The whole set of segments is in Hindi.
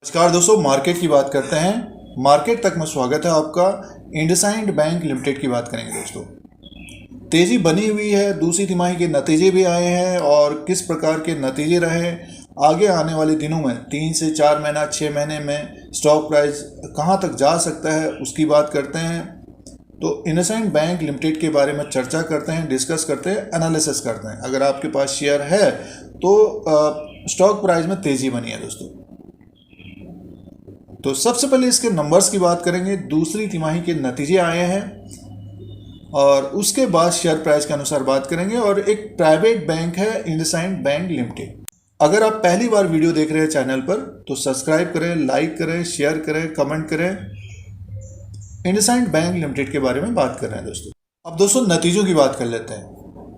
नमस्कार दोस्तों, मार्केट की बात करते हैं। मार्केट तक में स्वागत है आपका। इंडसइंड बैंक लिमिटेड की बात करेंगे दोस्तों। तेजी बनी हुई है, दूसरी तिमाही के नतीजे भी आए हैं और किस प्रकार के नतीजे रहे, आगे आने वाले दिनों में 3 से 4 महीना 6 महीने में स्टॉक प्राइस कहां तक जा सकता है उसकी बात करते हैं। तो इंडसइंड बैंक लिमिटेड के बारे में चर्चा करते हैं, डिस्कस करते हैं, एनालिसिस करते हैं। अगर आपके पास शेयर है तो स्टॉक प्राइस में तेजी बनी है दोस्तों। तो सबसे पहले इसके नंबर्स की बात करेंगे, दूसरी तिमाही के नतीजे आए हैं और उसके बाद शेयर प्राइस के अनुसार बात करेंगे। और एक प्राइवेट बैंक है इंडसइंड बैंक लिमिटेड। अगर आप पहली बार वीडियो देख रहे हैं चैनल पर तो सब्सक्राइब करें, लाइक करें, शेयर करें, कमेंट करें। इंडसइंड बैंक लिमिटेड के बारे में बात कर रहे हैं दोस्तों। अब दोस्तों नतीजों की बात कर लेते हैं।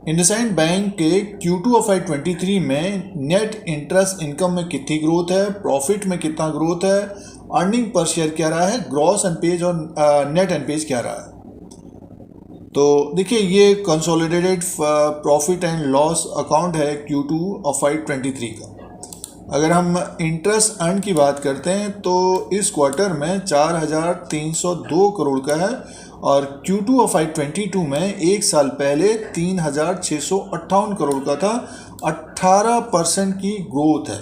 इंडसइंड बैंक के Q2 ऑफ 23 में नेट इंटरेस्ट इनकम में कितनी ग्रोथ है, प्रॉफिट में कितना ग्रोथ है, अर्निंग पर शेयर क्या रहा है, ग्रॉस एनपीए और नेट एनपीए क्या रहा है। तो देखिए, ये consolidated profit and loss account है Q2 ऑफ 23 का। अगर हम इंटरेस्ट अर्न की बात करते हैं तो इस क्वार्टर में 4,302 करोड़ का है और Q2 ऑफ 22 में एक साल पहले 3,658 करोड़ का था। 18% की ग्रोथ है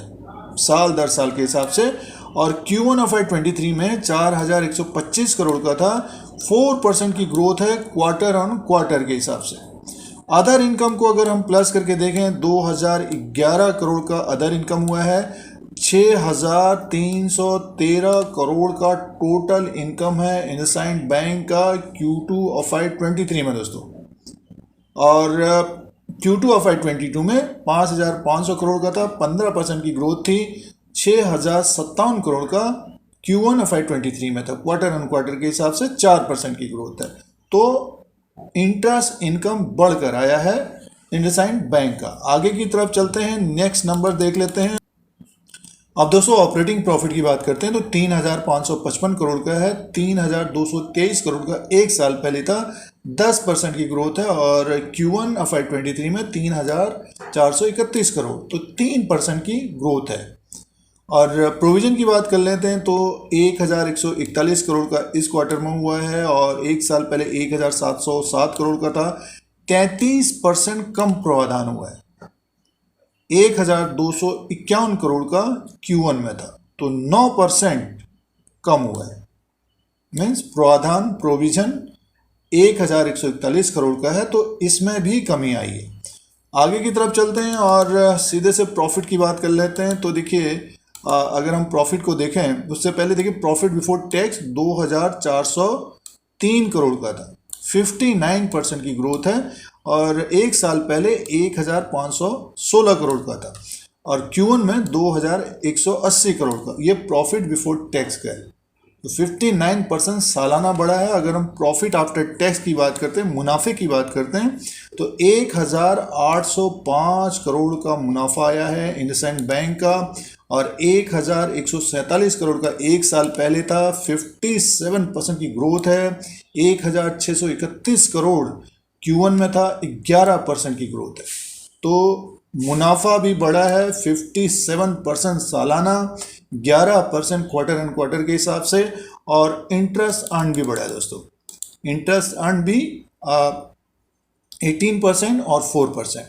साल दर साल के हिसाब से। और Q1 ऑफ 23 में 4,125 करोड़ का था, 4% की ग्रोथ है क्वार्टर ऑन क्वार्टर के हिसाब से। अदर इनकम को अगर हम प्लस करके देखें, 2,011 करोड़ का अदर इनकम हुआ है। 6,313 करोड़ का टोटल इनकम है इंडसइंड बैंक का Q2 ऑफ 23 में दोस्तों। और Q2 ऑफ 22 में 5,500 करोड़ का था, 15% की ग्रोथ थी। 6,057 करोड़ का Q1 ऑफ 23 में था, क्वार्टर ऑन क्वार्टर के हिसाब से 4% की ग्रोथ है। तो इंटरेस्ट इनकम बढ़कर आया है इंडसइंड बैंक का। आगे की तरफ चलते हैं, नेक्स्ट नंबर देख लेते हैं। अब दोस्तों ऑपरेटिंग प्रॉफिट की बात करते हैं तो 3,555 करोड़ का है। 3,223 करोड़ का एक साल पहले था, 10% की ग्रोथ है। और Q1 ऑफ 23 में 3,431 करोड़, तो 3% की ग्रोथ है। और प्रोविजन की बात कर लेते हैं तो 1,141 करोड़ का इस क्वार्टर में हुआ है और एक साल पहले 1,707 करोड़ का था। 33% कम प्रावधान हुआ है। 1,251 करोड़ का Q1 में था, तो 9% कम हुआ है। मीन्स प्रावधान प्रोविजन 1,141 करोड़ का है, तो इसमें भी कमी आई है। आगे की तरफ चलते हैं और सीधे से प्रॉफिट की बात कर लेते हैं। तो देखिए, अगर हम प्रॉफिट को देखें उससे पहले देखिए, प्रॉफिट बिफोर टैक्स 2,403 करोड़ का था, 59% की ग्रोथ है। और एक साल पहले 1,516 करोड़ का था और Q1 में 2,180 करोड़ का, ये प्रॉफिट बिफोर टैक्स का है। तो 59% सालाना बढ़ा है। अगर हम प्रॉफिट आफ्टर टैक्स की बात करते हैं, मुनाफे की बात करते हैं, तो 1,805 करोड़ का मुनाफा आया है इंडसइंड बैंक का और 1,147 करोड़ का एक साल पहले था, 57% की ग्रोथ है। 1,631 करोड़ Q1 में था, 11% की ग्रोथ है। तो मुनाफा भी बढ़ा है 57% सालाना, 11% क्वार्टर एंड क्वार्टर के हिसाब से। और इंटरेस्ट अर्न भी बढ़ा है दोस्तों। इंटरेस्ट अर्न भी 18% और 4%।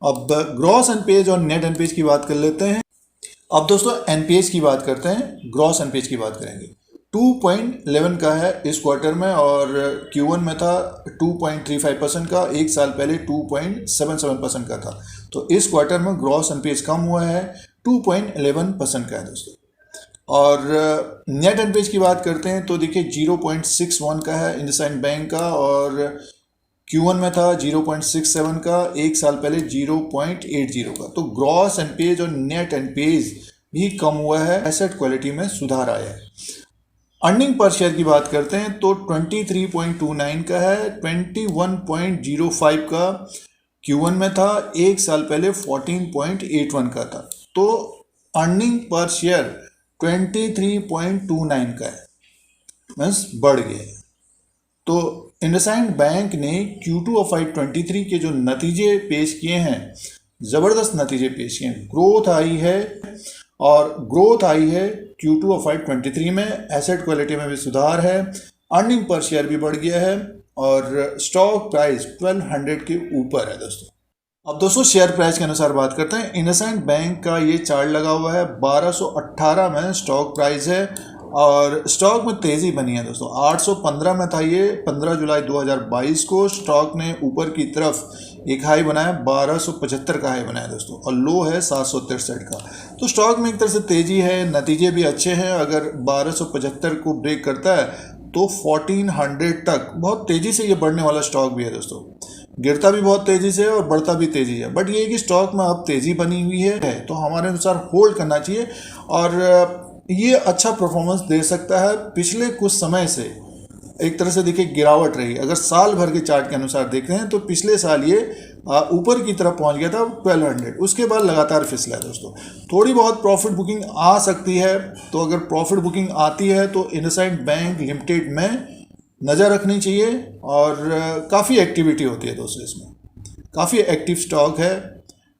अब ग्रॉस एनपीएज और नेट एनपीएज की बात कर लेते हैं। अब दोस्तों एनपीएज की बात करते हैं, ग्रॉस एनपीएज की बात करेंगे। 2.11 का है इस क्वार्टर में और Q1 में था 2.35% का, एक साल पहले 2.77% का था। तो इस क्वार्टर में ग्रॉस एनपीएज कम हुआ है, 2.11% का है दोस्तों। और नेट एनपीएज की बात करते हैं तो देखिए 0.61 का है इंडसइंड बैंक का और Q1 में था 0.67 का, एक साल पहले 0.80 का। तो ग्रॉस एनपीएज और नेट एनपीएज भी कम हुआ है, एसेट क्वालिटी में सुधार आया है। अर्निंग पर शेयर की बात करते हैं तो 23.29 का है, 21.05 का Q1 में था, एक साल पहले 14.81 का था। तो अर्निंग पर शेयर 23.29 का है, मीन्स बढ़ गया है। तो इंडसइंड बैंक ने Q2 ऑफ 23 के जो नतीजे पेश किए हैं, ज़बरदस्त नतीजे पेश किए हैं। ग्रोथ आई है और ग्रोथ आई है Q2 ऑफ FY23 में। एसेट क्वालिटी में भी सुधार है, अर्निंग पर शेयर भी बढ़ गया है और स्टॉक प्राइस 1200 के ऊपर है दोस्तों। अब दोस्तों शेयर प्राइस के अनुसार बात करते हैं। इंडसइंड बैंक का ये चार्ट लगा हुआ है, 1218 में स्टॉक प्राइस है और स्टॉक में तेज़ी बनी है दोस्तों। 815 में था ये 15 जुलाई 2022 को। स्टॉक ने ऊपर की तरफ एक हाई बनाया, 1275 का हाई बनाया दोस्तों, और लो है 763 का। तो स्टॉक में एक तरह से तेज़ी है, नतीजे भी अच्छे हैं। अगर 1275 को ब्रेक करता है तो 1400 तक बहुत तेज़ी से ये बढ़ने वाला स्टॉक भी है दोस्तों। गिरता भी बहुत तेज़ी से और बढ़ता भी तेज़ी है, बट ये है कि स्टॉक में अब तेज़ी बनी हुई है तो हमारे अनुसार होल्ड करना चाहिए और ये अच्छा परफॉर्मेंस दे सकता है। पिछले कुछ समय से एक तरह से देखिए गिरावट रही। अगर साल भर के चार्ट के अनुसार देख रहे हैं तो पिछले साल ये ऊपर की तरफ पहुंच गया था 1200, उसके बाद लगातार फिसला है दोस्तों। थोड़ी बहुत प्रॉफिट बुकिंग आ सकती है, तो अगर प्रॉफिट बुकिंग आती है तो इंडसइंड बैंक लिमिटेड में नज़र रखनी चाहिए और काफ़ी एक्टिविटी होती है दोस्तों इसमें। काफ़ी एक्टिव स्टॉक है,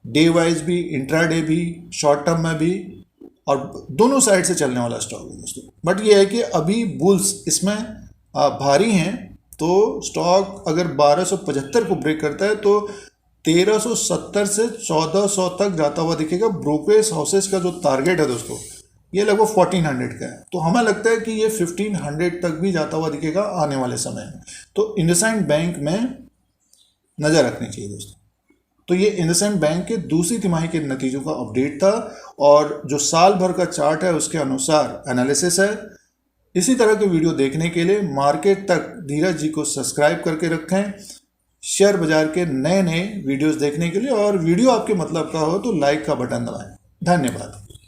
डे वाइज भी, इंट्राडे भी, शॉर्ट टर्म में भी, और दोनों साइड से चलने वाला स्टॉक है दोस्तों। बट ये है कि अभी बुल्स इसमें भारी हैं, तो स्टॉक अगर 1275 को ब्रेक करता है तो 1370 से 1400 तक जाता हुआ दिखेगा। ब्रोकरेज हाउसेस का जो टारगेट है दोस्तों ये लगभग 1400 का है, तो हमें लगता है कि ये 1500 तक भी जाता हुआ दिखेगा आने वाले समय में। तो इंडसइंड बैंक में नज़र रखनी चाहिए दोस्तों। तो ये इंडसइंड बैंक के दूसरी तिमाही के नतीजों का अपडेट था और जो साल भर का चार्ट है उसके अनुसार एनालिसिस है। इसी तरह के वीडियो देखने के लिए मार्केट तक धीरज जी को सब्सक्राइब करके रखें, शेयर बाजार के नए नए वीडियोस देखने के लिए। और वीडियो आपके मतलब का हो तो लाइक का बटन दबाएं। धन्यवाद।